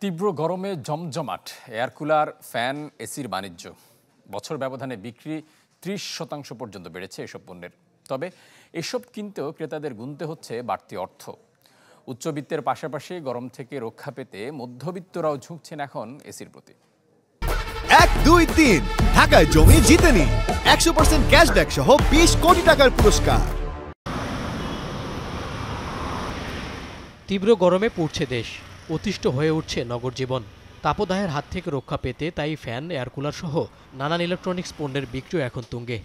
তীব্র গরমে জমজমাট এয়ার কুলার, ফ্যান, এসির বাণিজ্য। বছর ব্যবধানে বিক্রি 30% পর্যন্ত বেড়েছে এসব পণ্যের। তবে এসব কিনতেও ক্রেতাদের গুনতে হচ্ছে বাড়তি অর্থ। উচ্চবিত্তের পাশাপাশি গরম থেকে রক্ষা পেতে মধ্যবিত্তরাও ঝুঁকছেন এখন এসির প্রতি। 1, 2, 3 ঢাকায় জমি জিতে নিন 100% ক্যাশব্যাক সহ 20 কোটি টাকার পুরস্কার। তীব্র গরমে পুড়ছে দেশ, অতিষ্ঠ হয়ে উঠছে নগর জীবন। তাপদাহের হাত থেকে রক্ষা পেতে তাই ফ্যান, এয়ার কুলার সহ নানান ইলেকট্রনিক্স পণ্যের বিক্রিও এখন তুঙ্গে।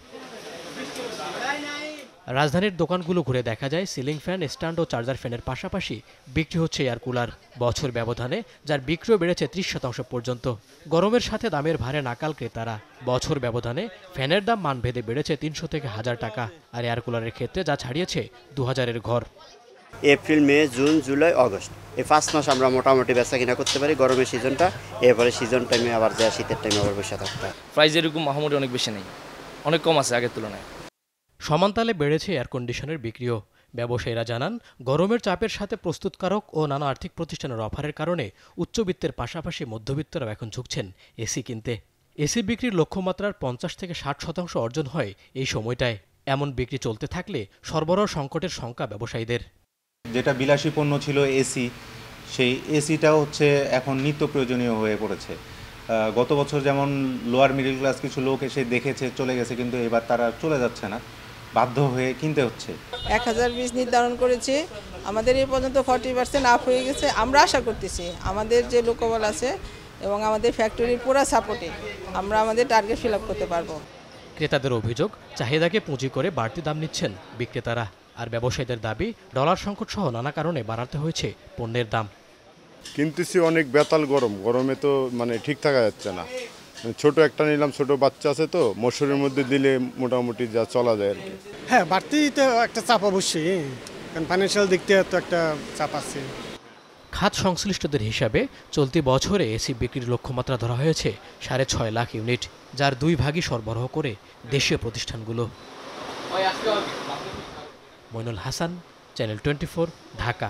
রাজধানীর দোকানগুলো ঘুরে দেখা যায় সিলিং ফ্যান, স্ট্যান্ড ও চার্জার ফ্যানের পাশাপাশি বিক্রি হচ্ছে এয়ার কুলার। বছর ব্যবধানে যার বিক্রিও বেড়েছে 30% পর্যন্ত। গরমের সাথে দামের ভারে নাকাল ক্রেতারা। বছর ব্যবধানে ফ্যানের দাম মানভেদে বেড়েছে 300 থেকে 1000 টাকা, আর এয়ার কুলারের ক্ষেত্রে যা ছাড়িয়েছে 2000-এর ঘর। এপ্রিল, মে, জুন, জুলাই, অগস্ট এই 5 মাস আমরা মোটামুটি বেচা কিনা করতে পারি গরমের সিজনটা। এরপরে সিজন টাইমে আবার যায় শীতের টাইমে আবার বসে থাকতে হয়। প্রাইস এরকম মোটামুটি অনেক বেশি নেই, অনেক কম আছে আগের তুলনায়। সমানতালে বেড়েছে এয়ার কন্ডিশনের বিক্রিও। ব্যবসায়ীরা জানান, গরমের চাপের সাথে প্রস্তুতকারক ও নানা আর্থিক প্রতিষ্ঠানের অফারের কারণে উচ্চবিত্তের পাশাপাশি মধ্যবিত্তরাও এখন ঝুঁকছেন এসি কিনতে। এসি বিক্রির লক্ষ্যমাত্রার 50 থেকে 60% অর্জন হয় এই সময়টায়। এমন বিক্রি চলতে থাকলে সরবরাহ সংকটের শঙ্কা ব্যবসায়ীদের। যেটা বিলাসী পণ্য ছিল এসি, সেই এসিটাও এখন নিত্য প্রয়োজনীয় হয়ে পড়েছে। গত বছর যেমন লোয়ার মিডল ক্লাস কিছু লোক এসে দেখেছে চলে গেছে, কিন্তু এবার তারা চলে যাচ্ছে না, বাধ্য হয়ে কিনতে হচ্ছে। 1000 পিস নির্ধারণ করেছে, আমাদের এই পর্যন্ত 40% আপ হয়ে গেছে। আমরা আশা করতেছি আমাদের যে লোকবল আছে এবং আমাদের ফ্যাক্টরির পুরো সাপোর্টে আমরা আমাদের টার্গেট ফিল আপ করতে পারবো। ক্রেতাদের অভিযোগ, চাহিদাকে পুঁজি করে বাড়তি দাম নিচ্ছেন বিক্রেতারা। আর ব্যবসায়ীদের দাবি, ডলার সংকট সহ নানা কারণে বাড়াতে হয়েছে পণ্যের দাম। কিনতেছি অনেক বেতাল গরমে তো ঠিক থাকা যাচ্ছে না। ছোট একটা নিলাম, ছোট বাচ্চা আছে তো, মশুরের মধ্যে দিলে মোটামুটি যা চলা যায় আর কি। হ্যাঁ, বাড়তি তো একটা চাপ অবশ্যই, কারণ ফাইন্যান্সিয়াল দিক থেকে তো একটা চাপ আছে। খাত সংশ্লিষ্টদের হিসাবে চলতি বছরে এসি বিক্রির লক্ষ্যমাত্রা ধরা হয়েছে 6.5 লাখ ইউনিট, যার 2 ভাগই সরবরাহ করে দেশীয় প্রতিষ্ঠানগুলো। মইনুল হাসান, চ্যানেল 24, ঢাকা।